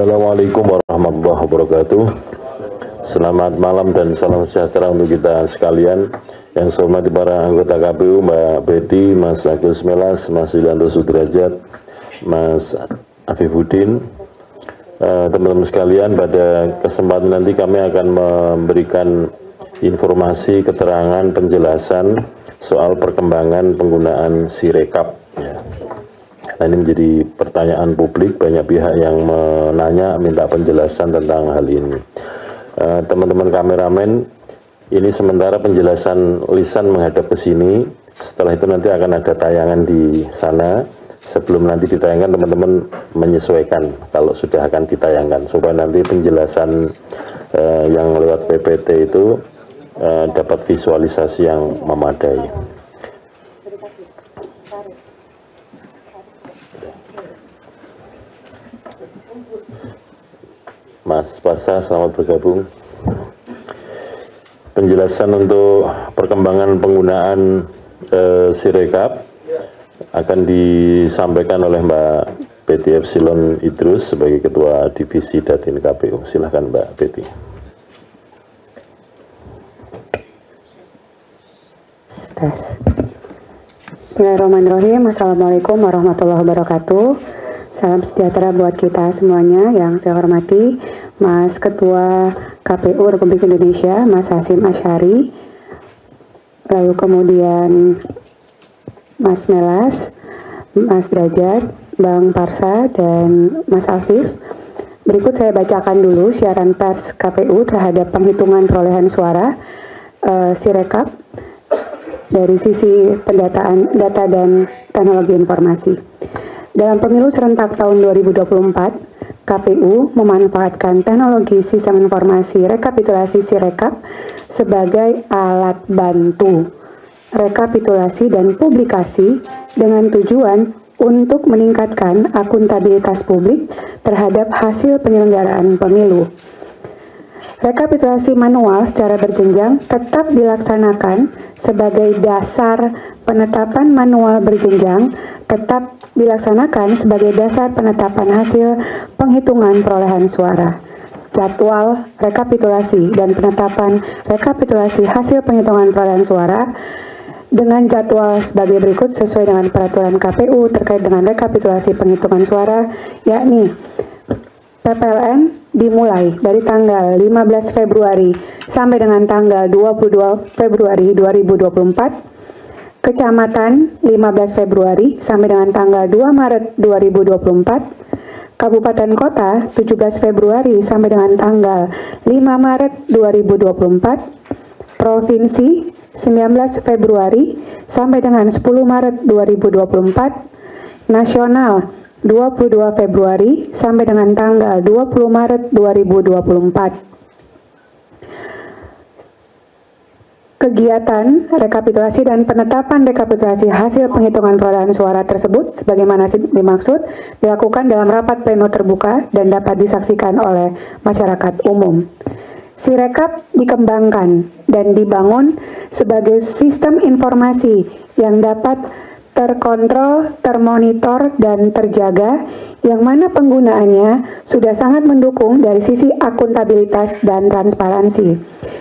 Assalamualaikum warahmatullahi wabarakatuh. Selamat malam dan salam sejahtera untuk kita sekalian. Yang saya hormati para anggota KPU, Mbak Betty, Mas Agus Melas, Mas Yulianto Sudrajat, Mas Afifuddin. Teman-teman sekalian, pada kesempatan nanti kami akan memberikan informasi, keterangan, penjelasan soal perkembangan penggunaan Sirekap. Nah, ini menjadi pertanyaan publik, banyak pihak yang menanya, minta penjelasan tentang hal ini. Teman-teman kameramen, ini sementara penjelasan lisan menghadap ke sini, setelah itu nanti akan ada tayangan di sana. Sebelum nanti ditayangkan, teman-teman menyesuaikan kalau sudah akan ditayangkan, supaya nanti penjelasan yang lewat PPT itu dapat visualisasi yang memadai. Mas Parsa, selamat bergabung. Penjelasan untuk perkembangan penggunaan Sirekap akan disampaikan oleh Mbak Betty Epsilon Idrus sebagai Ketua Divisi Datin KPU. Silahkan Mbak Betty. Bismillahirrahmanirrahim. Assalamualaikum warahmatullahi wabarakatuh. Salam sejahtera buat kita semuanya. Yang saya hormati Mas Ketua KPU Republik Indonesia, Mas Hasyim Asyari, lalu kemudian Mas Melas, Mas Derajat, Bang Parsa, dan Mas Afif. Berikut saya bacakan dulu siaran pers KPU terhadap penghitungan perolehan suara Sirekap dari sisi pendataan data dan teknologi informasi. Dalam pemilu serentak tahun 2024, KPU memanfaatkan teknologi sistem informasi rekapitulasi Sirekap sebagai alat bantu rekapitulasi dan publikasi dengan tujuan untuk meningkatkan akuntabilitas publik terhadap hasil penyelenggaraan pemilu. Rekapitulasi manual secara berjenjang tetap dilaksanakan sebagai dasar penetapan manual berjenjang tetap dilaksanakan sebagai dasar penetapan hasil penghitungan perolehan suara. Jadwal rekapitulasi dan penetapan rekapitulasi hasil penghitungan perolehan suara dengan jadwal sebagai berikut sesuai dengan peraturan KPU terkait dengan rekapitulasi penghitungan suara, yakni PPLN dimulai dari tanggal 15 Februari sampai dengan tanggal 22 Februari 2024, Kecamatan 15 Februari sampai dengan tanggal 2 Maret 2024, Kabupaten Kota 17 Februari sampai dengan tanggal 5 Maret 2024, Provinsi 19 Februari sampai dengan 10 Maret 2024, Nasional 22 Februari sampai dengan tanggal 20 Maret 2024. Kegiatan rekapitulasi dan penetapan rekapitulasi hasil penghitungan perolehan suara tersebut sebagaimana dimaksud dilakukan dalam rapat pleno terbuka dan dapat disaksikan oleh masyarakat umum. Sirekap dikembangkan dan dibangun sebagai sistem informasi yang dapat terkontrol, termonitor, dan terjaga, yang mana penggunaannya sudah sangat mendukung dari sisi akuntabilitas dan transparansi.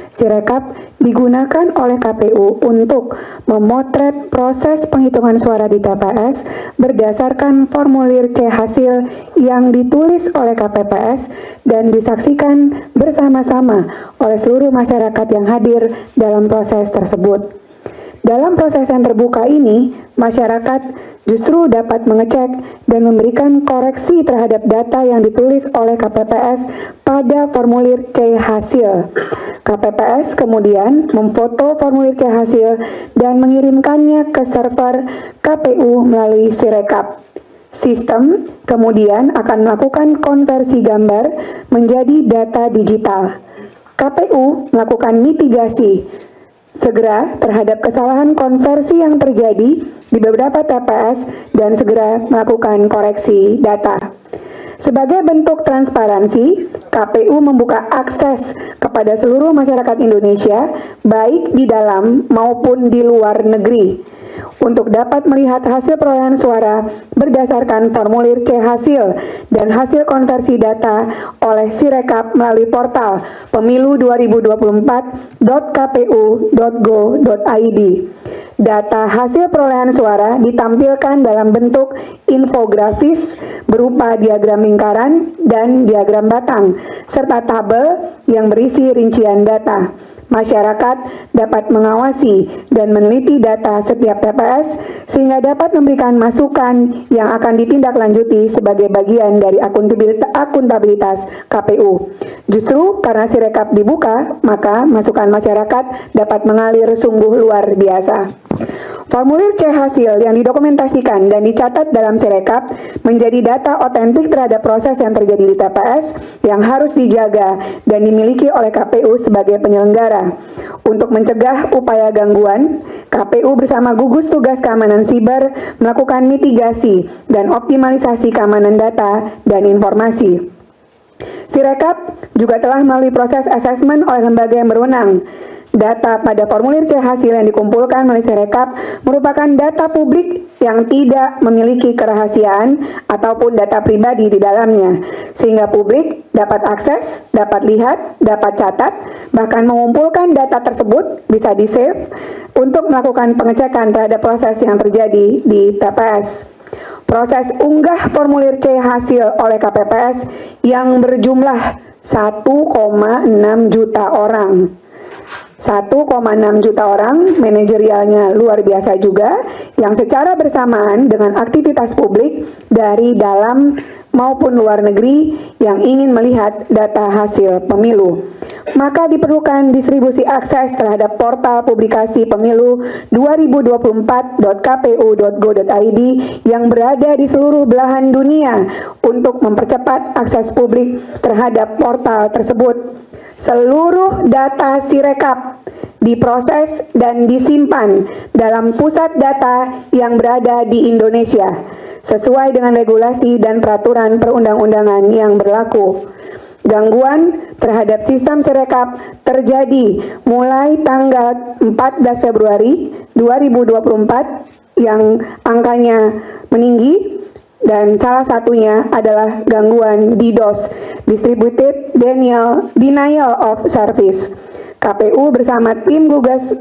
Sirekap digunakan oleh KPU untuk memotret proses penghitungan suara di TPS berdasarkan formulir C hasil yang ditulis oleh KPPS dan disaksikan bersama-sama oleh seluruh masyarakat yang hadir dalam proses tersebut. Dalam proses yang terbuka ini, masyarakat justru dapat mengecek dan memberikan koreksi terhadap data yang ditulis oleh KPPS pada formulir C hasil. KPPS kemudian memfoto formulir C hasil dan mengirimkannya ke server KPU melalui Sirekap. Sistem kemudian akan melakukan konversi gambar menjadi data digital. KPU melakukan mitigasi segera terhadap kesalahan konversi yang terjadi di beberapa TPS dan segera melakukan koreksi data. Sebagai bentuk transparansi, KPU membuka akses kepada seluruh masyarakat Indonesia, baik di dalam maupun di luar negeri. untuk dapat melihat hasil perolehan suara berdasarkan formulir C hasil dan hasil konversi data oleh Sirekap melalui portal pemilu2024.kpu.go.id. Data hasil perolehan suara ditampilkan dalam bentuk infografis berupa diagram lingkaran dan diagram batang, serta tabel yang berisi rincian data. Masyarakat dapat mengawasi dan meneliti data setiap TPS sehingga dapat memberikan masukan yang akan ditindaklanjuti sebagai bagian dari akuntabilitas KPU. Justru karena Sirekap dibuka, maka masukan masyarakat dapat mengalir sungguh luar biasa. Formulir C hasil yang didokumentasikan dan dicatat dalam Sirekap menjadi data otentik terhadap proses yang terjadi di TPS yang harus dijaga dan dimiliki oleh KPU sebagai penyelenggara. Untuk mencegah upaya gangguan, KPU bersama gugus tugas keamanan siber melakukan mitigasi dan optimalisasi keamanan data dan informasi. Sirekap juga telah melalui proses asesmen oleh lembaga yang berwenang. Data pada formulir C hasil yang dikumpulkan melalui Sirekap merupakan data publik yang tidak memiliki kerahasiaan ataupun data pribadi di dalamnya, sehingga publik dapat akses, dapat lihat, dapat catat, bahkan mengumpulkan data tersebut bisa di-save untuk melakukan pengecekan terhadap proses yang terjadi di TPS. Proses unggah formulir C hasil oleh KPPS yang berjumlah 1,6 juta orang. 1,6 juta orang, manajerialnya luar biasa juga, yang secara bersamaan dengan aktivitas publik dari dalam maupun luar negeri yang ingin melihat data hasil pemilu. Maka diperlukan distribusi akses terhadap portal publikasi pemilu 2024.kpu.go.id yang berada di seluruh belahan dunia untuk mempercepat akses publik terhadap portal tersebut. Seluruh data Sirekap diproses dan disimpan dalam pusat data yang berada di Indonesia sesuai dengan regulasi dan peraturan perundang-undangan yang berlaku. Gangguan terhadap sistem Sirekap terjadi mulai tanggal 14 Februari 2024 yang angkanya meninggi, dan salah satunya adalah gangguan DDoS, Distributed Denial of Service. KPU bersama tim gugus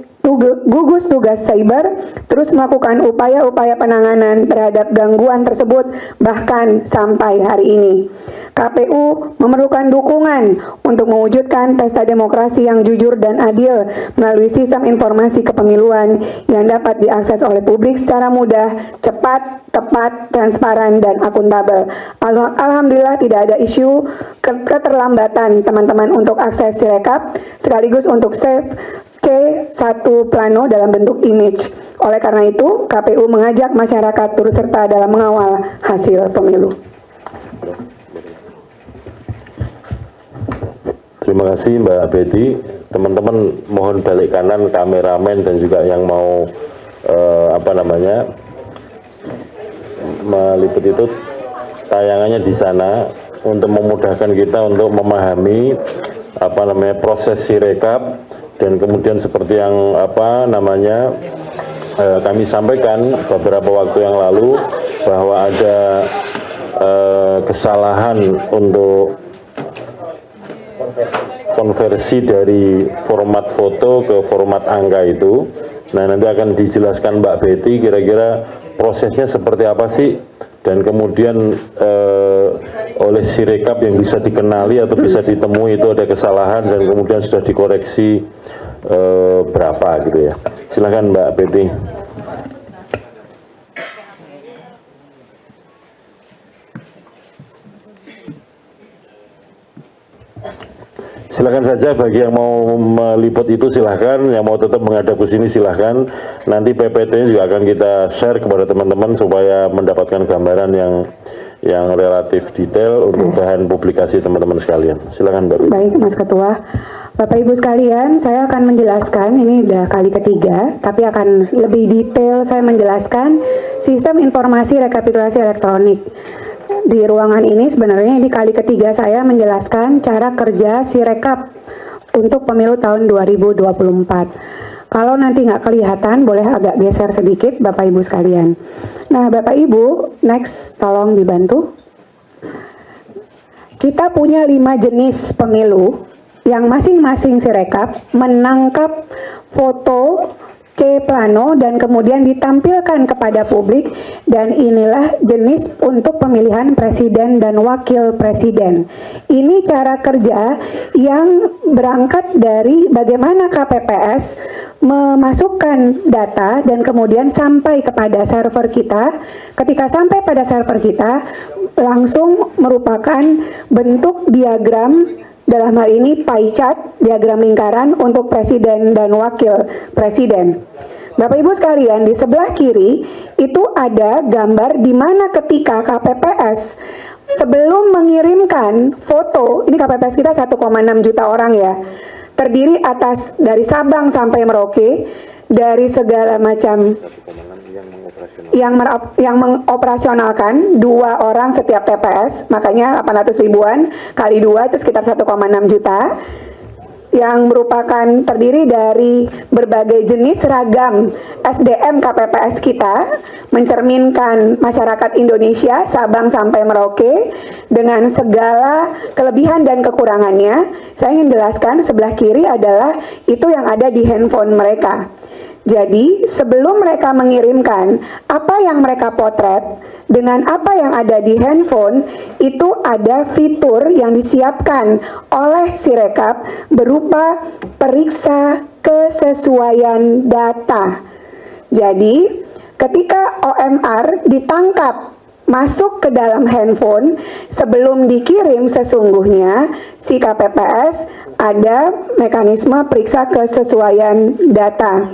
tugas cyber terus melakukan upaya-upaya penanganan terhadap gangguan tersebut bahkan sampai hari ini. KPU memerlukan dukungan untuk mewujudkan pesta demokrasi yang jujur dan adil melalui sistem informasi kepemiluan yang dapat diakses oleh publik secara mudah, cepat, tepat, transparan, dan akuntabel. Alhamdulillah tidak ada isu keterlambatan teman-teman untuk akses Sirekap, sekaligus untuk save C1 plano dalam bentuk image. Oleh karena itu, KPU mengajak masyarakat turut serta dalam mengawal hasil pemilu. Terima kasih Mbak Betty. Teman-teman mohon balik kanan kameramen dan juga yang mau meliput itu tayangannya di sana untuk memudahkan kita untuk memahami proses Sirekap, dan kemudian seperti yang kami sampaikan beberapa waktu yang lalu bahwa ada kesalahan untuk konversi dari format foto ke format angka itu. Nah, nanti akan dijelaskan Mbak Betty kira-kira prosesnya seperti apa sih, dan kemudian oleh Sirekap yang bisa dikenali atau bisa ditemui itu ada kesalahan dan kemudian sudah dikoreksi berapa gitu ya. Silakan Mbak Betty. Silakan saja, bagi yang mau meliput itu silahkan, yang mau tetap menghadap ke sini silahkan. Nanti PPT juga akan kita share kepada teman-teman supaya mendapatkan gambaran yang relatif detail untuk bahan publikasi teman-teman sekalian. Silakan Mbak. Baik Mas Ketua. Bapak Ibu sekalian, saya akan menjelaskan, ini udah kali ketiga, tapi akan lebih detail saya menjelaskan sistem informasi rekapitulasi elektronik. Di ruangan ini sebenarnya ini kali ketiga saya menjelaskan cara kerja Sirekap untuk pemilu tahun 2024. Kalau nanti nggak kelihatan, boleh agak geser sedikit Bapak Ibu sekalian. Nah Bapak Ibu, next tolong dibantu. Kita punya 5 jenis pemilu yang masing-masing Sirekap menangkap foto C plano dan kemudian ditampilkan kepada publik, dan inilah jenis untuk pemilihan presiden dan wakil presiden. Ini cara kerja yang berangkat dari bagaimana KPPS memasukkan data dan kemudian sampai kepada server kita. Ketika sampai pada server kita, langsung merupakan bentuk diagram, dalam hal ini pie chart, diagram lingkaran untuk presiden dan wakil presiden. Bapak Ibu sekalian, di sebelah kiri itu ada gambar di mana ketika KPPS sebelum mengirimkan foto, ini KPPS kita 1,6 juta orang ya, terdiri atas dari Sabang sampai Merauke, dari segala macam yang mengoperasionalkan 2 orang setiap TPS, makanya 800 ribuan kali 2 itu sekitar 1,6 juta, yang merupakan terdiri dari berbagai jenis ragam SDM KPPS kita, mencerminkan masyarakat Indonesia Sabang sampai Merauke dengan segala kelebihan dan kekurangannya. Saya ingin jelaskan, sebelah kiri adalah itu yang ada di handphone mereka. Jadi sebelum mereka mengirimkan apa yang mereka potret dengan apa yang ada di handphone, itu ada fitur yang disiapkan oleh Sirekap berupa periksa kesesuaian data. Jadi ketika OMR ditangkap masuk ke dalam handphone, sebelum dikirim sesungguhnya si KPPS ada mekanisme periksa kesesuaian data.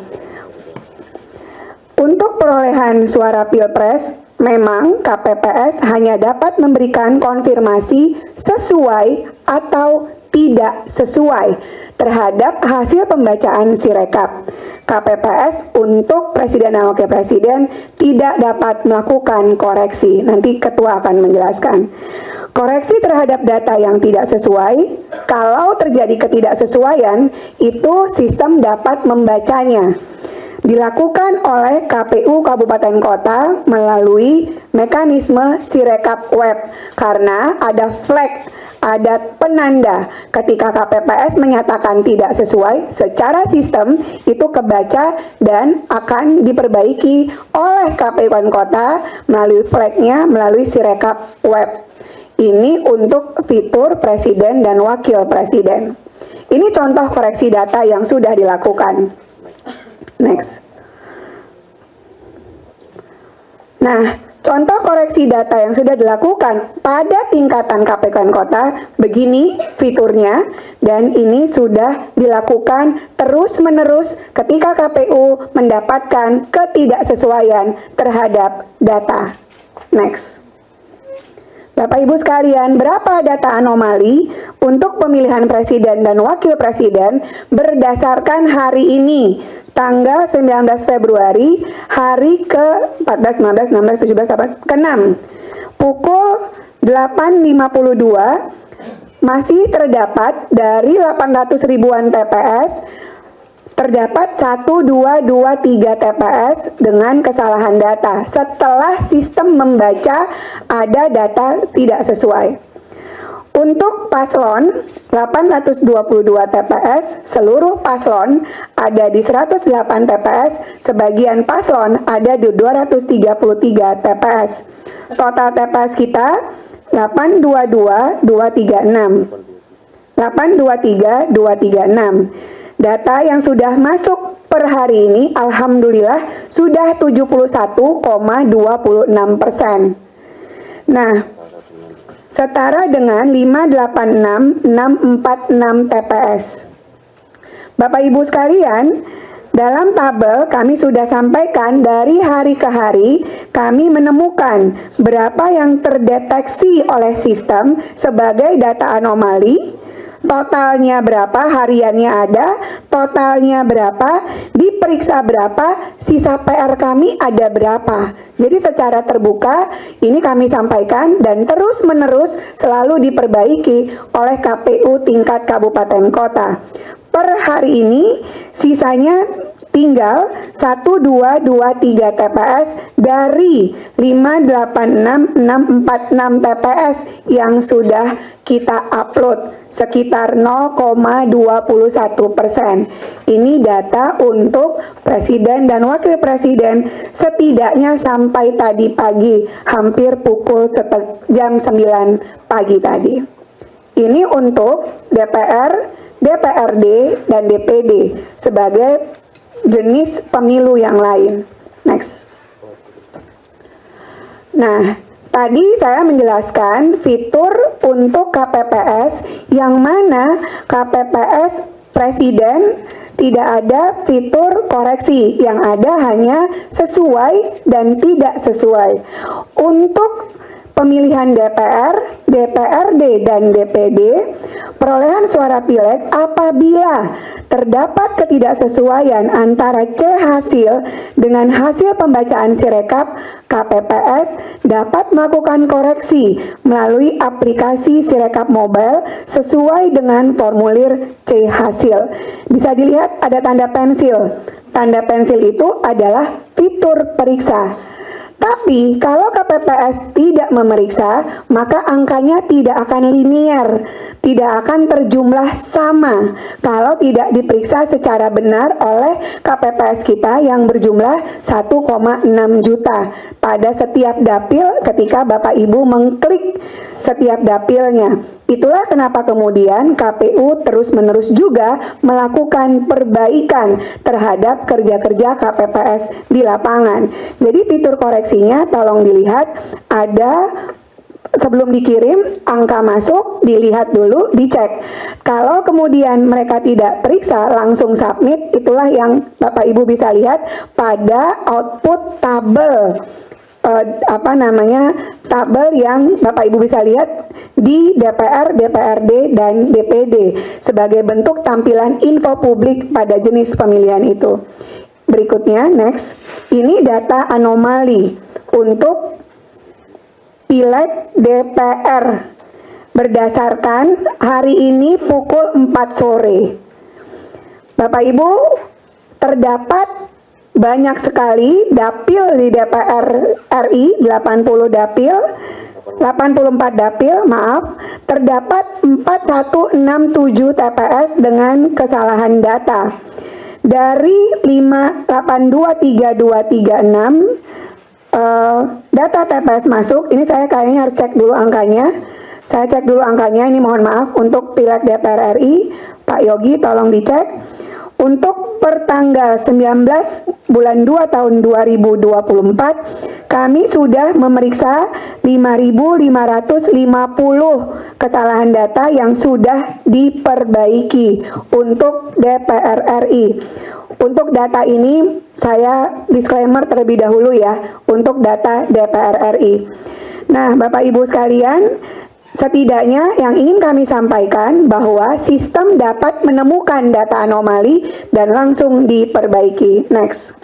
Untuk perolehan suara Pilpres, memang KPPS hanya dapat memberikan konfirmasi sesuai atau tidak sesuai terhadap hasil pembacaan Sirekap. KPPS untuk presiden dan wakil presiden tidak dapat melakukan koreksi. Nanti ketua akan menjelaskan. Koreksi terhadap data yang tidak sesuai, kalau terjadi ketidaksesuaian, itu sistem dapat membacanya. Dilakukan oleh KPU Kabupaten Kota melalui mekanisme Sirekap Web, karena ada flag, ada penanda ketika KPPS menyatakan tidak sesuai, secara sistem itu kebaca dan akan diperbaiki oleh KPU Kabupaten Kota melalui flagnya, melalui Sirekap Web. Ini untuk fitur presiden dan wakil presiden. Ini contoh koreksi data yang sudah dilakukan. Next. Nah, contoh koreksi data yang sudah dilakukan pada tingkatan KPU Kota, begini fiturnya, dan ini sudah dilakukan terus-menerus ketika KPU mendapatkan ketidaksesuaian terhadap data. Next. Bapak Ibu sekalian, berapa data anomali untuk pemilihan presiden dan wakil presiden berdasarkan hari ini, tanggal 19 Februari, hari ke-14, 15, 16, 17, 18, ke-6, pukul 8.52, masih terdapat dari 800 ribuan TPS, terdapat 1, 2, 3 TPS dengan kesalahan data. Setelah sistem membaca ada data tidak sesuai. Untuk paslon 822 TPS, seluruh paslon ada di 108 TPS, sebagian paslon ada di 233 TPS. Total TPS kita 822 236. 823 236. Data yang sudah masuk per hari ini, alhamdulillah sudah 71,26%. Nah, setara dengan 586.646 TPS. Bapak Ibu sekalian, dalam tabel kami sudah sampaikan dari hari ke hari kami menemukan berapa yang terdeteksi oleh sistem sebagai data anomali, totalnya berapa, hariannya ada, totalnya berapa, diperiksa berapa, sisa PR kami ada berapa. Jadi secara terbuka ini kami sampaikan dan terus-menerus selalu diperbaiki oleh KPU tingkat kabupaten kota. Per hari ini sisanya tinggal 1223 TPS dari 586646 TPS yang sudah kita upload, sekitar 0,21%. Ini data untuk presiden dan wakil presiden setidaknya sampai tadi pagi, hampir pukul jam 9 pagi tadi. Ini untuk DPR, DPRD, dan DPD sebagai jenis pemilu yang lain. Next. Nah, tadi saya menjelaskan fitur untuk KPPS yang mana KPPS presiden tidak ada fitur koreksi, yang ada hanya sesuai dan tidak sesuai. Untuk pemilihan DPR, DPRD, dan DPD, perolehan suara pileg apabila terdapat ketidaksesuaian antara C hasil dengan hasil pembacaan Sirekap, KPPS dapat melakukan koreksi melalui aplikasi Sirekap Mobile sesuai dengan formulir C hasil. Bisa dilihat ada tanda pensil. Tanda pensil itu adalah fitur periksa. Tapi kalau KPPS tidak memeriksa, maka angkanya tidak akan linier, tidak akan terjumlah sama kalau tidak diperiksa secara benar oleh KPPS kita yang berjumlah 1,6 juta pada setiap dapil ketika Bapak Ibu mengklik setiap dapilnya. Itulah kenapa kemudian KPU terus-menerus juga melakukan perbaikan terhadap kerja-kerja KPPS di lapangan. Jadi fitur koreksinya tolong dilihat, ada sebelum dikirim angka masuk, dilihat dulu, dicek. Kalau kemudian mereka tidak periksa, langsung submit, itulah yang Bapak Ibu bisa lihat pada output tabel. Tabel yang Bapak Ibu bisa lihat di DPR, DPRD, dan DPD sebagai bentuk tampilan info publik pada jenis pemilihan itu. Berikutnya, next, ini data anomali untuk pileg DPR berdasarkan hari ini pukul 4 sore. Bapak Ibu, terdapat banyak sekali dapil di DPR RI, 84 dapil, terdapat 4167 TPS dengan kesalahan data. Dari 582336 data TPS masuk, ini saya kayaknya harus cek dulu angkanya. Saya cek dulu angkanya, ini mohon maaf untuk pileg DPR RI, Pak Yogi tolong dicek. Untuk pertanggal 19 bulan 2 tahun 2024, kami sudah memeriksa 5.550 kesalahan data yang sudah diperbaiki untuk DPR RI. Untuk data ini saya disclaimer terlebih dahulu ya, untuk data DPR RI. Nah, Bapak Ibu sekalian, setidaknya yang ingin kami sampaikan bahwa sistem dapat menemukan data anomali dan langsung diperbaiki. Next.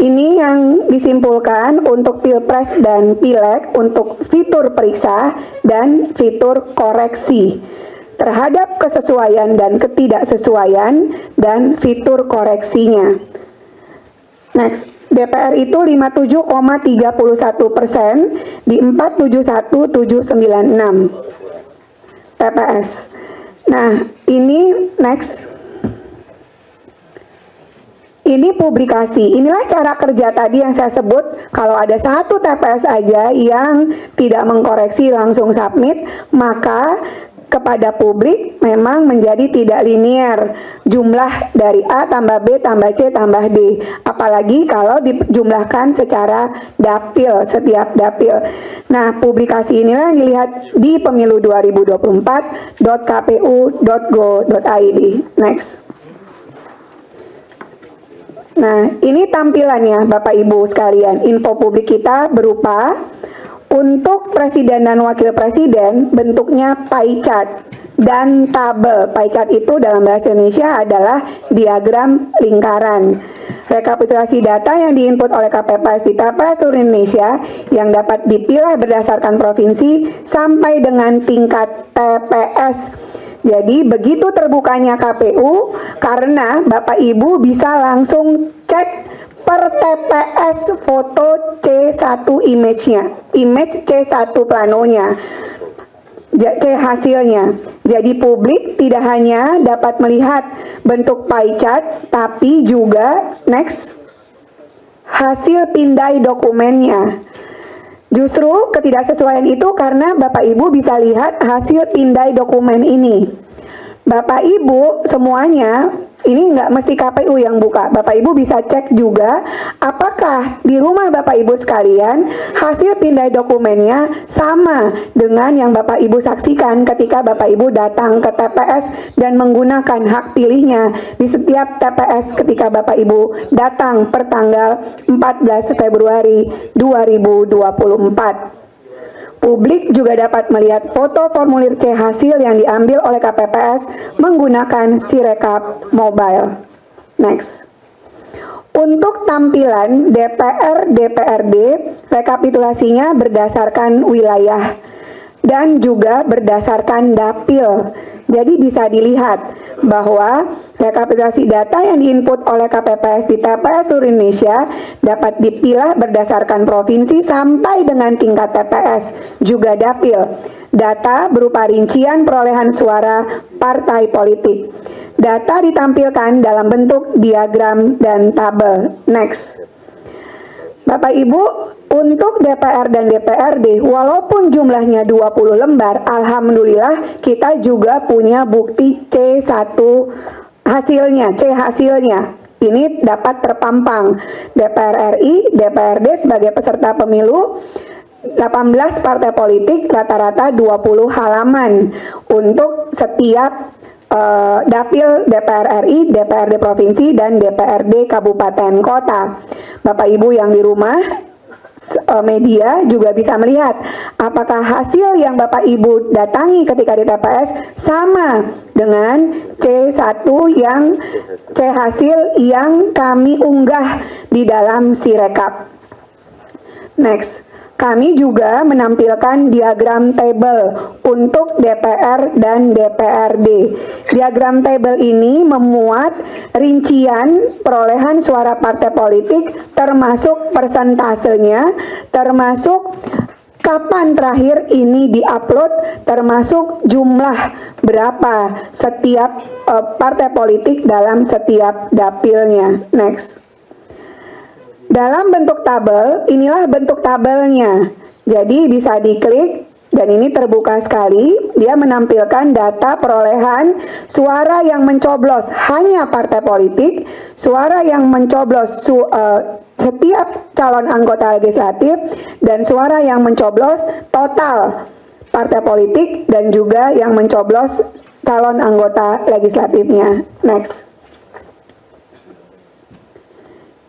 Ini yang disimpulkan untuk Pilpres dan Pileg untuk fitur periksa dan fitur koreksi terhadap kesesuaian dan ketidaksesuaian dan fitur koreksinya. Next. DPR itu 57,31% di 471796 TPS. Nah, ini next. Ini publikasi. Inilah cara kerja tadi yang saya sebut. Kalau ada satu TPS aja yang tidak mengkoreksi langsung submit, maka kepada publik memang menjadi tidak linier jumlah dari A tambah B tambah C tambah D, apalagi kalau dijumlahkan secara dapil, setiap dapil. Nah, publikasi inilah yang dilihat di pemilu 2024.kpu.go.id. Next. Nah, ini tampilannya Bapak Ibu sekalian. Info publik kita berupa untuk presiden dan wakil presiden bentuknya pie chart dan tabel. Pie chart itu dalam bahasa Indonesia adalah diagram lingkaran. Rekapitulasi data yang diinput oleh KPPS di TPS seluruh Indonesia yang dapat dipilah berdasarkan provinsi sampai dengan tingkat TPS. Jadi begitu terbukanya KPU, karena Bapak Ibu bisa langsung cek per TPS foto C1 image-nya, image C1 planonya, C hasilnya. Jadi publik tidak hanya dapat melihat bentuk pie chart, tapi juga next hasil pindai dokumennya. Justru ketidaksesuaian itu karena Bapak Ibu bisa lihat hasil pindai dokumen ini. Bapak Ibu semuanya, ini nggak mesti KPU yang buka. Bapak Ibu bisa cek juga apakah di rumah Bapak Ibu sekalian hasil pindai dokumennya sama dengan yang Bapak Ibu saksikan ketika Bapak Ibu datang ke TPS dan menggunakan hak pilihnya di setiap TPS ketika Bapak Ibu datang per tanggal 14 Februari 2024. Publik juga dapat melihat foto formulir C hasil yang diambil oleh KPPS menggunakan Sirekap mobile. Next. Untuk tampilan DPR DPRD, rekapitulasinya berdasarkan wilayah dan juga berdasarkan dapil. Jadi bisa dilihat bahwa rekapitulasi data yang diinput oleh KPPS di TPS seluruh Indonesia dapat dipilah berdasarkan provinsi sampai dengan tingkat TPS, juga dapil. Data berupa rincian perolehan suara partai politik. Data ditampilkan dalam bentuk diagram dan tabel. Next. Bapak Ibu, untuk DPR dan DPRD, walaupun jumlahnya 20 lembar, alhamdulillah kita juga punya bukti C1 hasilnya, C hasilnya. Ini dapat terpampang. DPR RI, DPRD sebagai peserta pemilu, 18 partai politik, rata-rata 20 halaman untuk setiap dapil DPR RI, DPRD provinsi, dan DPRD kabupaten kota. Bapak Ibu yang di rumah, media juga bisa melihat apakah hasil yang Bapak Ibu datangi ketika di TPS sama dengan C1 yang C hasil yang kami unggah di dalam Sirekap. Next. Kami juga menampilkan diagram table untuk DPR dan DPRD. Diagram table ini memuat rincian perolehan suara partai politik termasuk persentasenya, termasuk kapan terakhir ini diupload, termasuk jumlah berapa setiap partai politik dalam setiap dapilnya. Next. Dalam bentuk tabel, inilah bentuk tabelnya. Jadi bisa diklik dan ini terbuka sekali. Dia menampilkan data perolehan suara yang mencoblos hanya partai politik, suara yang mencoblos setiap calon anggota legislatif, dan suara yang mencoblos total partai politik dan juga yang mencoblos calon anggota legislatifnya. Next.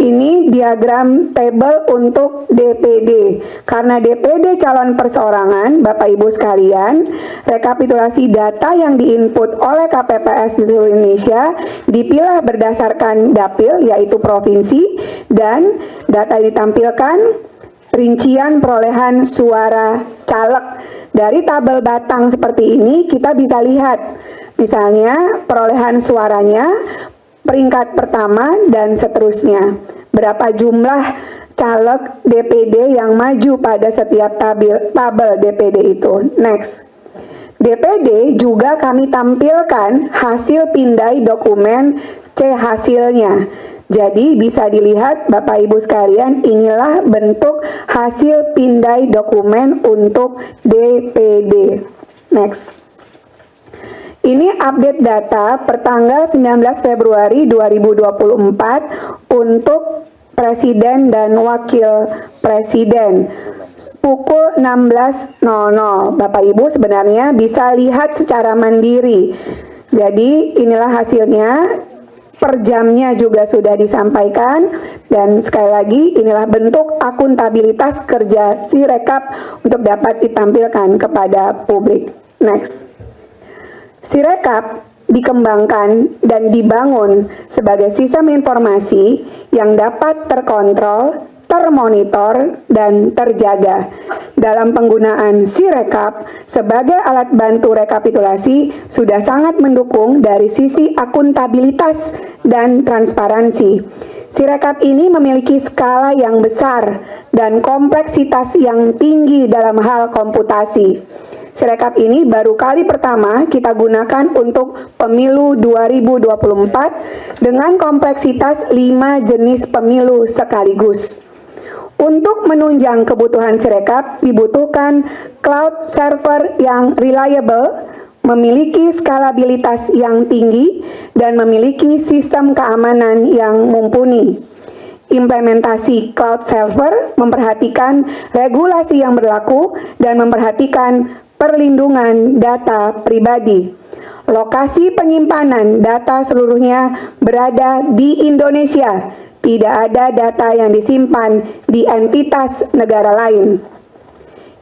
Ini diagram table untuk DPD. Karena DPD calon perseorangan, Bapak Ibu sekalian, rekapitulasi data yang diinput oleh KPPS di seluruh Indonesia dipilah berdasarkan dapil, yaitu provinsi, dan data ditampilkan rincian perolehan suara caleg. Dari tabel batang seperti ini kita bisa lihat, misalnya perolehan suaranya, peringkat pertama dan seterusnya. Berapa jumlah caleg DPD yang maju pada setiap tabel DPD itu. Next. DPD juga kami tampilkan hasil pindai dokumen C hasilnya. Jadi bisa dilihat Bapak Ibu sekalian, inilah bentuk hasil pindai dokumen untuk DPD. Next. Ini update data per tanggal 19 Februari 2024 untuk Presiden dan Wakil Presiden. Pukul 16.00. Bapak Ibu sebenarnya bisa lihat secara mandiri. Jadi inilah hasilnya. Per jamnya juga sudah disampaikan. Dan sekali lagi inilah bentuk akuntabilitas kerja Sirekap untuk dapat ditampilkan kepada publik. Next. Sirekap dikembangkan dan dibangun sebagai sistem informasi yang dapat terkontrol, termonitor, dan terjaga. Dalam penggunaan Sirekap sebagai alat bantu rekapitulasi sudah sangat mendukung dari sisi akuntabilitas dan transparansi. Sirekap ini memiliki skala yang besar dan kompleksitas yang tinggi dalam hal komputasi. Sirekap ini baru kali pertama kita gunakan untuk pemilu 2024 dengan kompleksitas 5 jenis pemilu sekaligus. Untuk menunjang kebutuhan Sirekap dibutuhkan cloud server yang reliable, memiliki skalabilitas yang tinggi, dan memiliki sistem keamanan yang mumpuni. Implementasi cloud server memperhatikan regulasi yang berlaku dan memperhatikan perlindungan data pribadi. Lokasi penyimpanan data seluruhnya berada di Indonesia. Tidak ada data yang disimpan di entitas negara lain.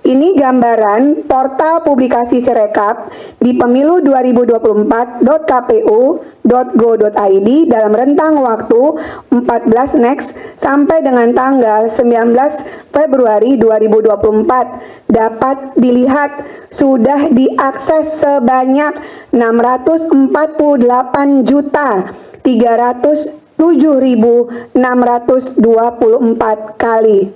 Ini gambaran portal publikasi Sirekap di pemilu 2024.kpu.go.id dalam rentang waktu 14 Next sampai dengan tanggal 19 Februari 2024 dapat dilihat sudah diakses sebanyak 648.307.624 kali.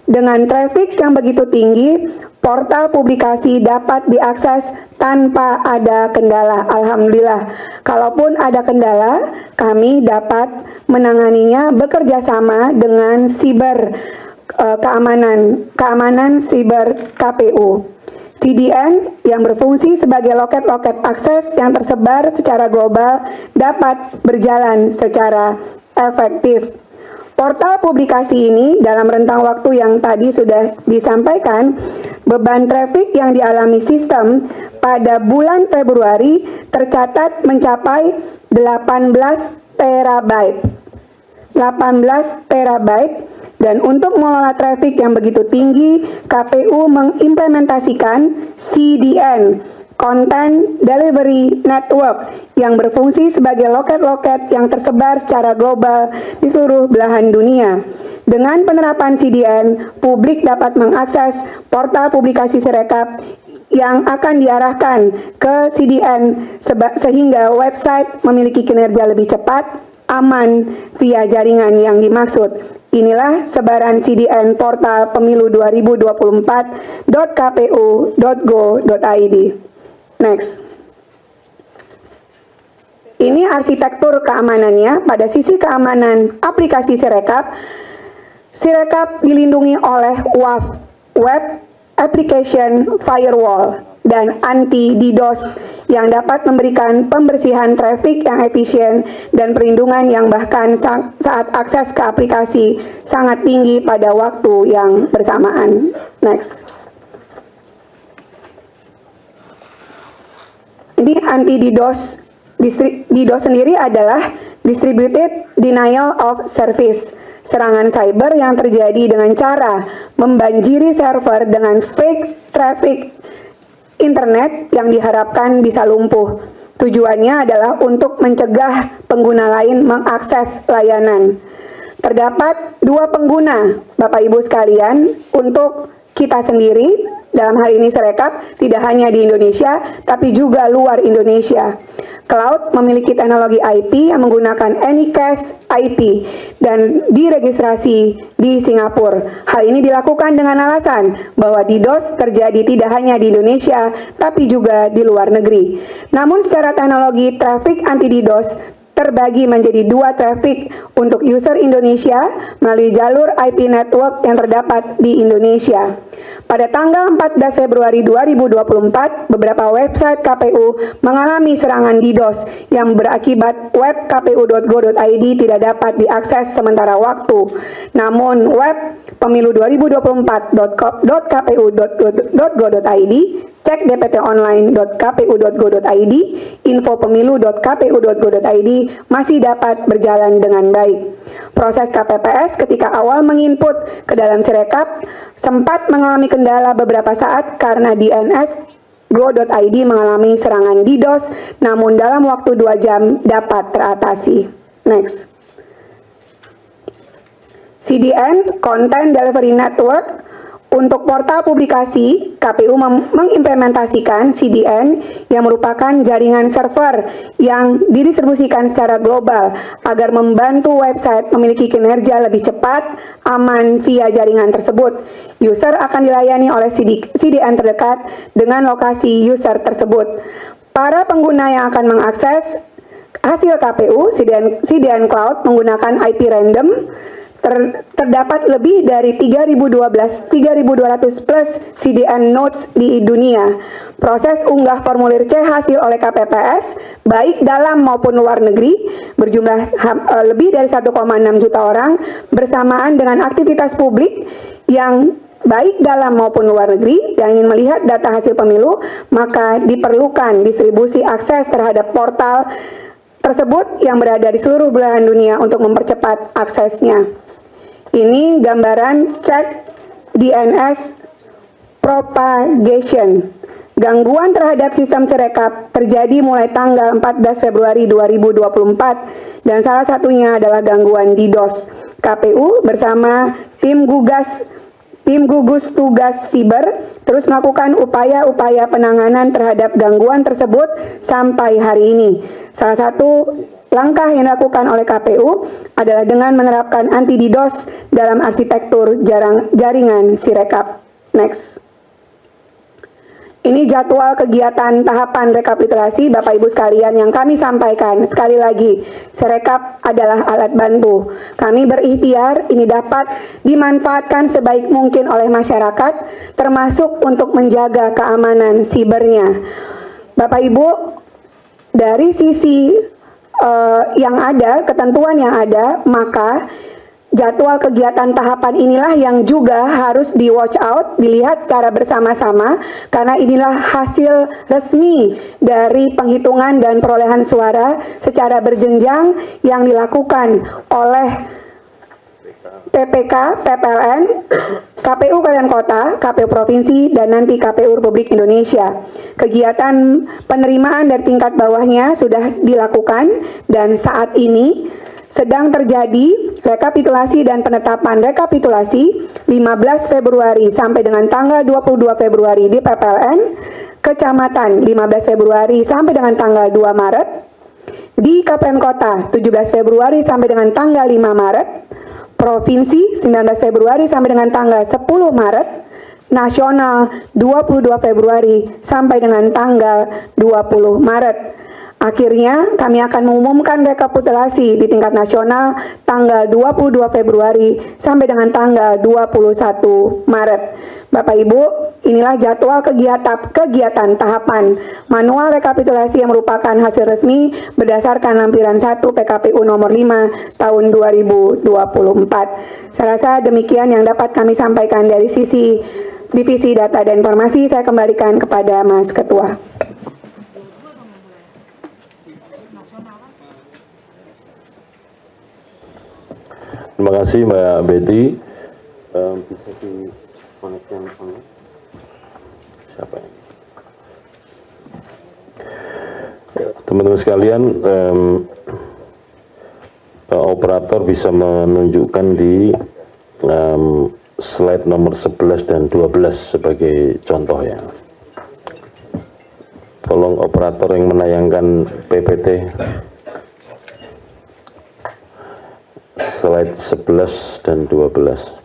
Dengan traffic yang begitu tinggi, portal publikasi dapat diakses tanpa ada kendala. Alhamdulillah, kalaupun ada kendala, kami dapat menanganinya bekerja sama dengan keamanan siber KPU. CDN yang berfungsi sebagai loket-loket akses yang tersebar secara global dapat berjalan secara efektif. Portal publikasi ini dalam rentang waktu yang tadi sudah disampaikan, beban traffic yang dialami sistem pada bulan Februari tercatat mencapai 18 terabyte. 18 terabyte. Dan untuk mengelola traffic yang begitu tinggi, KPU mengimplementasikan CDN, Content Delivery Network, yang berfungsi sebagai loket-loket yang tersebar secara global di seluruh belahan dunia. Dengan penerapan CDN, publik dapat mengakses portal publikasi Sirekap yang akan diarahkan ke CDN sehingga website memiliki kinerja lebih cepat, aman via jaringan yang dimaksud. Inilah sebaran CDN portal pemilu 2024.kpu.go.id. Next. Ini arsitektur keamanannya. Pada sisi keamanan aplikasi Sirekap, Sirekap dilindungi oleh WAF, Web Application Firewall, dan anti-DDoS yang dapat memberikan pembersihan traffic yang efisien dan perlindungan yang bahkan saat akses ke aplikasi sangat tinggi pada waktu yang bersamaan. Next. Ini anti-DDoS. DDoS sendiri adalah Distributed Denial of Service, serangan cyber yang terjadi dengan cara membanjiri server dengan fake traffic internet yang diharapkan bisa lumpuh. Tujuannya adalah untuk mencegah pengguna lain mengakses layanan. Terdapat dua pengguna, Bapak Ibu sekalian, untuk kita sendiri, dalam hal ini Sirekap, tidak hanya di Indonesia, tapi juga luar Indonesia. Cloud memiliki teknologi IP yang menggunakan Anycast IP dan diregistrasi di Singapura. Hal ini dilakukan dengan alasan bahwa DDoS terjadi tidak hanya di Indonesia, tapi juga di luar negeri. Namun secara teknologi, traffic anti-DDoS terbagi menjadi dua traffic untuk user Indonesia melalui jalur IP network yang terdapat di Indonesia. Pada tanggal 14 Februari 2024, beberapa website KPU mengalami serangan DDoS yang berakibat web kpu.go.id tidak dapat diakses sementara waktu. Namun web pemilu 2024.kpu.go.id, cek dptonline.kpu.go.id, infopemilu.kpu.go.id masih dapat berjalan dengan baik. Proses KPPS ketika awal menginput ke dalam Sirekap sempat mengalami kendala beberapa saat karena DNS.go.id mengalami serangan DDoS, namun dalam waktu 2 jam dapat teratasi. Next. CDN Content Delivery Network. Untuk portal publikasi, KPU mengimplementasikan CDN yang merupakan jaringan server yang didistribusikan secara global agar membantu website memiliki kinerja lebih cepat, aman via jaringan tersebut. User akan dilayani oleh CDN terdekat dengan lokasi user tersebut. Para pengguna yang akan mengakses hasil KPU CDN Cloud menggunakan IP random. Terdapat lebih dari 3.200 plus CDN nodes di dunia. Proses unggah formulir C hasil oleh KPPS, baik dalam maupun luar negeri, berjumlah lebih dari 1,6 juta orang, bersamaan dengan aktivitas publik yang baik dalam maupun luar negeri yang ingin melihat data hasil pemilu, maka diperlukan distribusi akses terhadap portal tersebut yang berada di seluruh belahan dunia untuk mempercepat aksesnya. Ini gambaran cek DNS propagation. Gangguan terhadap sistem Sirekap terjadi mulai tanggal 14 Februari 2024 dan salah satunya adalah gangguan DDoS. KPU bersama tim gugus tugas siber terus melakukan upaya-upaya penanganan terhadap gangguan tersebut sampai hari ini. Salah satu langkah yang dilakukan oleh KPU adalah dengan menerapkan anti DDoS dalam arsitektur jaringan Sirekap. Next. Ini jadwal kegiatan tahapan rekapitulasi Bapak Ibu sekalian yang kami sampaikan. Sekali lagi, Sirekap adalah alat bantu. Kami berikhtiar ini dapat dimanfaatkan sebaik mungkin oleh masyarakat, termasuk untuk menjaga keamanan sibernya. Bapak Ibu, dari sisi yang ada, ketentuan yang ada, maka jadwal kegiatan tahapan inilah yang juga harus di watch out, dilihat secara bersama-sama, karena inilah hasil resmi dari penghitungan dan perolehan suara secara berjenjang yang dilakukan oleh PPK, PPLN, KPU Kabupaten Kota, KPU Provinsi, dan nanti KPU Republik Indonesia. Kegiatan penerimaan dari tingkat bawahnya sudah dilakukan dan saat ini sedang terjadi rekapitulasi dan penetapan rekapitulasi 15 Februari sampai dengan tanggal 22 Februari di PPLN, Kecamatan 15 Februari sampai dengan tanggal 2 Maret, di Kabupaten Kota 17 Februari sampai dengan tanggal 5 Maret, Provinsi 19 Februari sampai dengan tanggal 10 Maret, Nasional 22 Februari sampai dengan tanggal 20 Maret. Akhirnya kami akan mengumumkan rekapitulasi di tingkat nasional tanggal 22 Februari sampai dengan tanggal 21 Maret. Bapak Ibu, inilah jadwal kegiatan tahapan manual rekapitulasi yang merupakan hasil resmi berdasarkan lampiran 1 PKPU nomor 5 tahun 2024. Saya rasa demikian yang dapat kami sampaikan dari sisi Divisi Data dan Informasi. Saya kembalikan kepada Mas Ketua. Terima kasih Mbak Betty. Bisa dikonekkan siapa ini? Teman-teman sekalian, operator bisa menunjukkan di slide nomor 11 dan 12 sebagai contoh ya. Tolong operator yang menayangkan PPT slide 11 dan 12.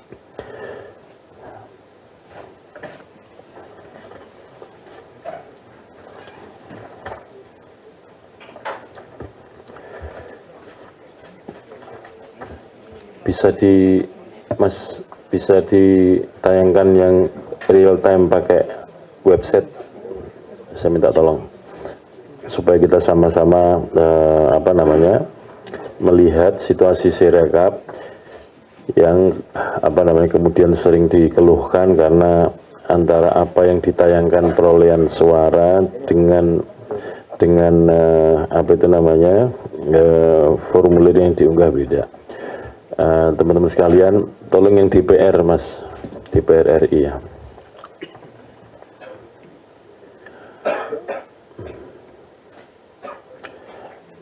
Bisa ditayangkan yang real time pakai website. Saya minta tolong supaya kita sama-sama melihat situasi Sirekap yang kemudian sering dikeluhkan karena antara apa yang ditayangkan perolehan suara dengan formulir yang diunggah beda. Teman-teman sekalian, tolong yang DPR Mas, DPR RI ya.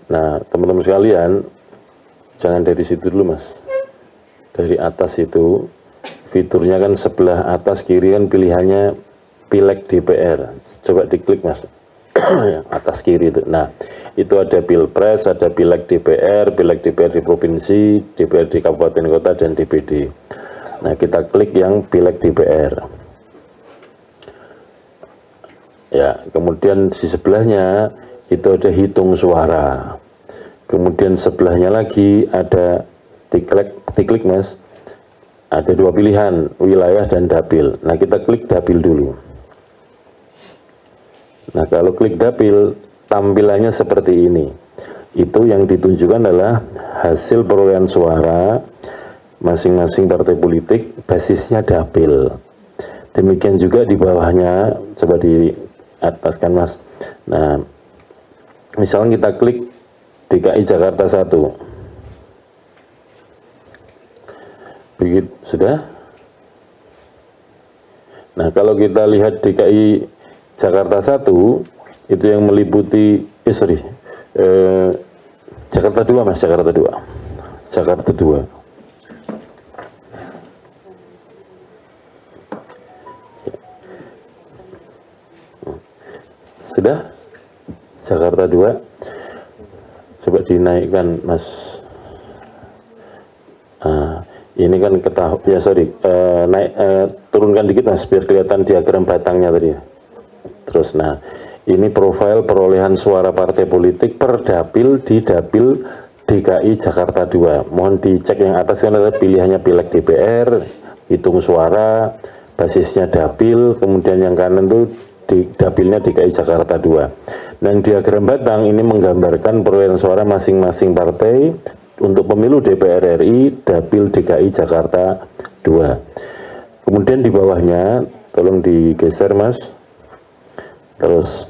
Nah, teman-teman sekalian, jangan dari situ dulu Mas. dari atas itu, fiturnya kan sebelah atas kiri kan pilihannya Pileg DPR. Coba diklik Mas. Yang atas kiri itu. Nah, itu ada Pilpres, ada Pileg DPR di provinsi, DPR di kabupaten kota, dan DPD. Nah, kita klik yang Pileg DPR. Ya, kemudian di sebelahnya itu ada hitung suara. Kemudian sebelahnya lagi ada diklik Mas. Ada dua pilihan, wilayah dan dapil. Nah, kita klik dapil dulu. Nah, kalau klik dapil, tampilannya seperti ini. Itu yang ditunjukkan adalah hasil perolehan suara masing-masing partai politik, basisnya dapil. Demikian juga di bawahnya, coba di atas kan Mas. Nah, misalnya kita klik DKI Jakarta 1. Begitu, sudah? Nah, kalau kita lihat DKI Jakarta 1, itu yang meliputi, Jakarta 2 Mas, Jakarta 2. Jakarta 2. Sudah? Jakarta 2. Coba dinaikkan Mas. Ini kan turunkan dikit Mas, biar kelihatan diagram batangnya tadi. Terus, nah, ini profil perolehan suara partai politik per dapil di dapil DKI Jakarta 2. Mohon dicek yang atas kan ada pilihannya Pileg DPR, hitung suara, basisnya dapil, kemudian yang kanan itu di dapilnya DKI Jakarta 2. Dan diagram batang ini menggambarkan perolehan suara masing-masing partai untuk pemilu DPR RI dapil DKI Jakarta 2. Kemudian di bawahnya, tolong digeser Mas. Terus,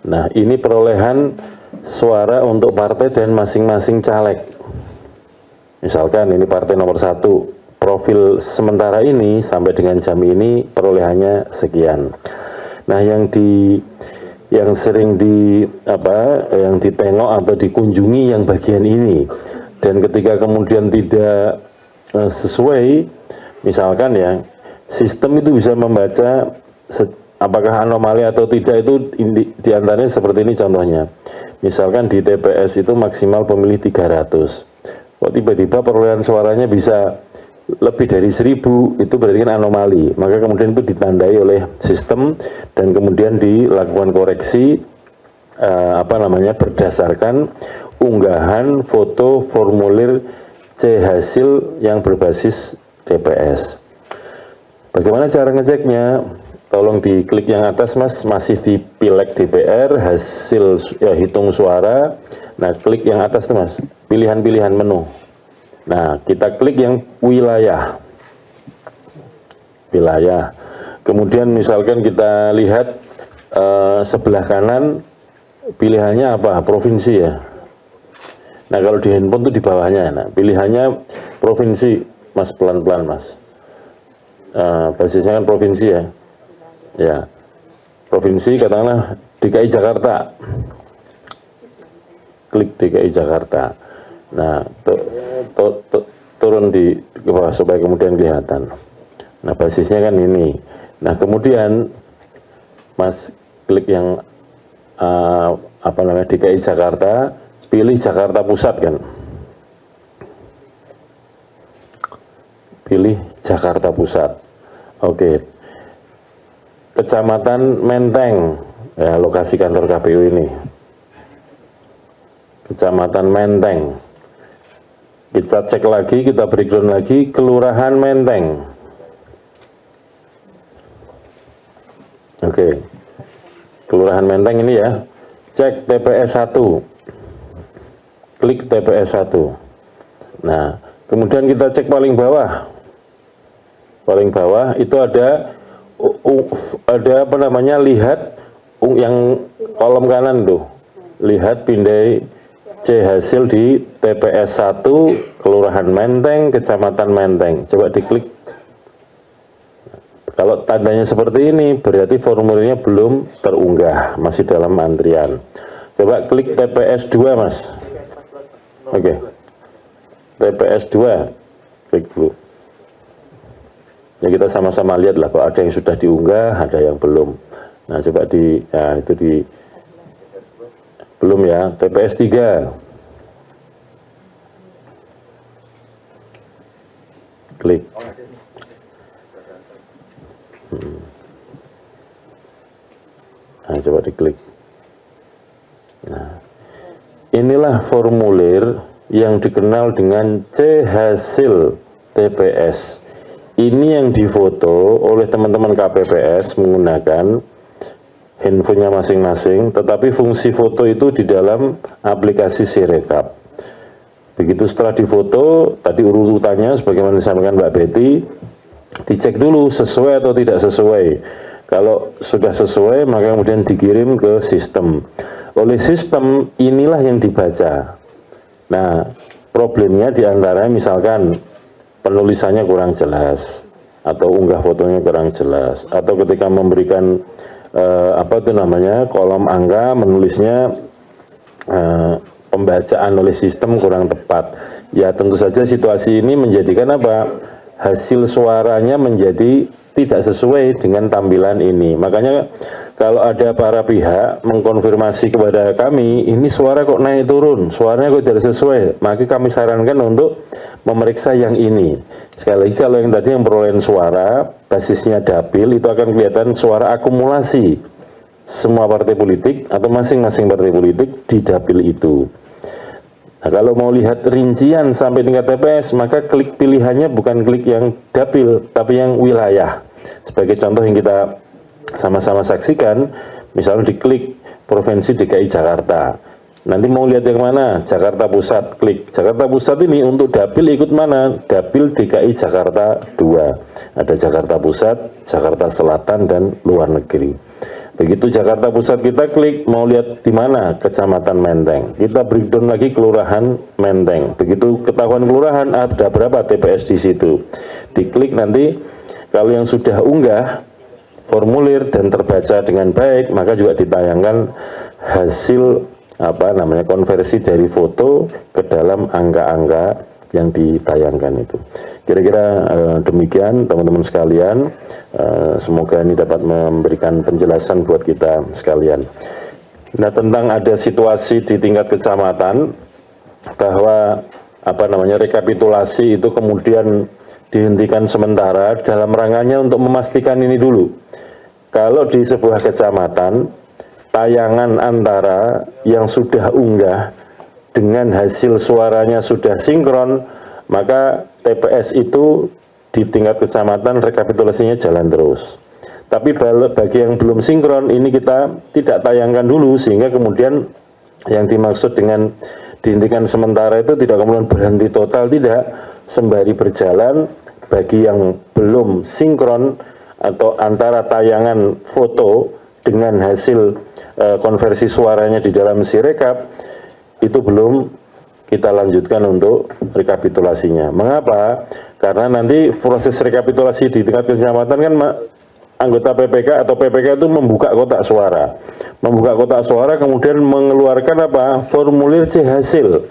nah ini perolehan suara untuk partai dan masing-masing caleg. Misalkan ini partai nomor 1, profil sementara ini sampai dengan jam ini perolehannya sekian. Nah, yang sering yang ditengok atau dikunjungi yang bagian ini, dan ketika kemudian tidak sesuai, misalkan ya, sistem itu bisa membaca apakah anomali atau tidak, itu diantaranya seperti ini contohnya. Misalkan di TPS itu maksimal pemilih 300, kok tiba-tiba perolehan suaranya bisa lebih dari 1000, itu berarti kan anomali. Maka kemudian itu ditandai oleh sistem dan kemudian dilakukan koreksi berdasarkan unggahan foto formulir C hasil yang berbasis TPS. Bagaimana cara ngeceknya? Tolong diklik yang atas Mas, masih di Pileg DPR, hasil hitung suara. Nah, klik yang atas tuh Mas, pilihan-pilihan menu. Nah, kita klik yang wilayah. Kemudian misalkan kita lihat sebelah kanan, pilihannya apa? Provinsi ya. Nah, kalau di handphone tuh di bawahnya. Nah, pilihannya provinsi, Mas, pelan-pelan Mas. Basisnya kan provinsi ya. Ya, provinsi katakanlah DKI Jakarta. Klik DKI Jakarta. Nah, turun di bawah supaya kemudian kelihatan. Nah, basisnya kan ini. Nah, kemudian Mas klik yang DKI Jakarta, pilih Jakarta Pusat kan. Pilih Jakarta Pusat. Oke. Kecamatan Menteng, ya, lokasi kantor KPU ini. Kecamatan Menteng. Kita cek lagi, kita breakdown lagi, Kelurahan Menteng. Oke. Kelurahan Menteng ini ya. Cek TPS 1. Klik TPS 1. Nah, kemudian kita cek paling bawah. Paling bawah itu ada lihat yang kolom kanan tuh, lihat pindai C hasil di TPS 1 Kelurahan Menteng, Kecamatan Menteng. Coba diklik. Kalau tandanya seperti ini berarti formulirnya belum terunggah, masih dalam antrian. Coba klik TPS 2 Mas. Oke. TPS 2 klik dulu. Ya kita sama-sama lihat lah, kalau ada yang sudah diunggah, ada yang belum. Nah coba belum ya, TPS 3. Klik. Nah coba diklik. Nah, inilah formulir yang dikenal dengan C hasil TPS. Ini yang difoto oleh teman-teman KPPS menggunakan handphonenya masing-masing, tetapi fungsi foto itu di dalam aplikasi Sirekap. Begitu setelah difoto, tadi urutannya sebagaimana disampaikan Mbak Betty, dicek dulu sesuai atau tidak sesuai. Kalau sudah sesuai, maka kemudian dikirim ke sistem. Oleh sistem, inilah yang dibaca. Nah, problemnya diantaranya misalkan penulisannya kurang jelas, atau unggah fotonya kurang jelas, atau ketika memberikan kolom angka menulisnya pembacaan oleh sistem kurang tepat. Ya tentu saja situasi ini menjadikan hasil suaranya menjadi tidak sesuai dengan tampilan ini. Makanya kalau ada para pihak mengkonfirmasi kepada kami, ini suara kok naik turun, suaranya kok tidak sesuai, maka kami sarankan untuk memeriksa yang ini. Sekali lagi, kalau yang tadi yang perolehan suara basisnya dapil, itu akan kelihatan suara akumulasi semua partai politik atau masing-masing partai politik di dapil itu. Nah, kalau mau lihat rincian sampai tingkat TPS, maka klik pilihannya bukan klik yang dapil, tapi yang wilayah. Sebagai contoh yang kita sama-sama saksikan, misalnya diklik Provinsi DKI Jakarta. Nanti mau lihat yang mana? Jakarta Pusat, klik. Jakarta Pusat ini untuk dapil ikut mana? Dapil DKI Jakarta 2. Ada Jakarta Pusat, Jakarta Selatan, dan luar negeri. Begitu Jakarta Pusat kita klik, mau lihat di mana? Kecamatan Menteng. Kita breakdown lagi Kelurahan Menteng. Begitu ketahuan kelurahan, ada berapa TPS di situ. Diklik nanti, kalau yang sudah unggah formulir dan terbaca dengan baik, maka juga ditayangkan hasil konversi dari foto ke dalam angka-angka yang ditayangkan itu. Kira-kira demikian teman-teman sekalian, semoga ini dapat memberikan penjelasan buat kita sekalian. Nah, tentang ada situasi di tingkat kecamatan bahwa rekapitulasi itu kemudian dihentikan sementara dalam rangkanya untuk memastikan ini dulu. Kalau di sebuah kecamatan, tayangan antara yang sudah unggah dengan hasil suaranya sudah sinkron, maka TPS itu di tingkat kecamatan rekapitulasinya jalan terus. Tapi bagi yang belum sinkron, ini kita tidak tayangkan dulu, sehingga kemudian yang dimaksud dengan dihentikan sementara itu tidak kemudian berhenti total, tidak. Sembari berjalan, bagi yang belum sinkron atau antara tayangan foto dengan hasil konversi suaranya di dalam Sirekap, itu belum kita lanjutkan untuk rekapitulasinya. Mengapa? Karena nanti proses rekapitulasi di tingkat kecamatan kan anggota PPK atau PPK itu membuka kotak suara. Membuka kotak suara kemudian mengeluarkan formulir C hasil.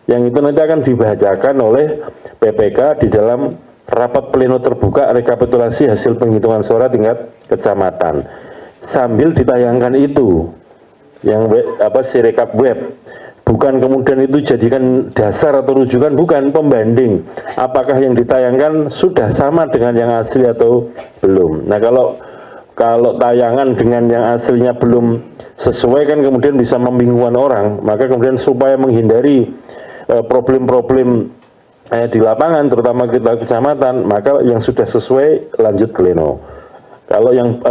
Yang itu nanti akan dibacakan oleh PPK di dalam rapat pleno terbuka rekapitulasi hasil penghitungan suara tingkat kecamatan. Sambil ditayangkan itu yang Sirekap web. Bukan kemudian itu jadikan dasar atau rujukan, bukan, pembanding. Apakah yang ditayangkan sudah sama dengan yang asli atau belum. Nah, kalau tayangan dengan yang aslinya belum sesuai kan kemudian bisa membingungkan orang. Maka kemudian supaya menghindari problem-problem di lapangan, terutama kita kecamatan, maka yang sudah sesuai lanjut pleno. Kalau yang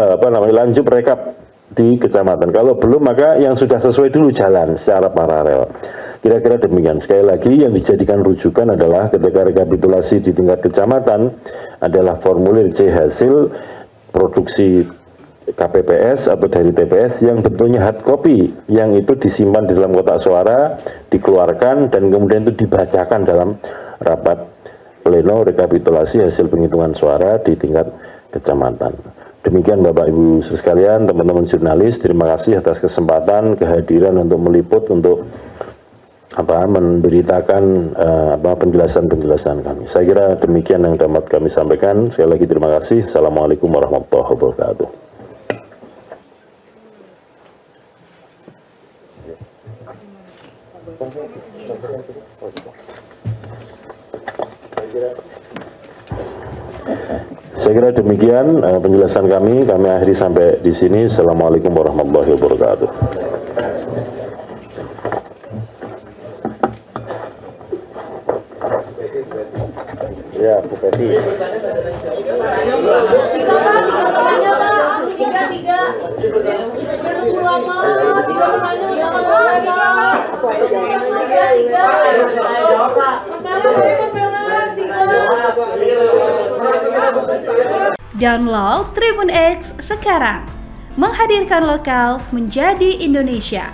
lanjut rekap di kecamatan. Kalau belum, maka yang sudah sesuai dulu jalan secara paralel. Kira-kira demikian. Sekali lagi, yang dijadikan rujukan adalah ketika rekapitulasi di tingkat kecamatan adalah formulir C hasil produksi KPPS atau dari TPS yang bentuknya hard copy, yang itu disimpan di dalam kotak suara, dikeluarkan, dan kemudian itu dibacakan dalam rapat pleno rekapitulasi hasil penghitungan suara di tingkat kecamatan. Demikian Bapak Ibu sekalian, teman-teman jurnalis, terima kasih atas kesempatan kehadiran untuk meliput, untuk memberitakan penjelasan-penjelasan kami. Saya kira demikian yang dapat kami sampaikan. Sekali lagi terima kasih. Assalamualaikum warahmatullahi wabarakatuh. Saya kira demikian penjelasan kami akhiri sampai di sini. Assalamualaikum warahmatullahi wabarakatuh. Ya, Bu Peti. Download Tribun X sekarang, menghadirkan lokal menjadi Indonesia.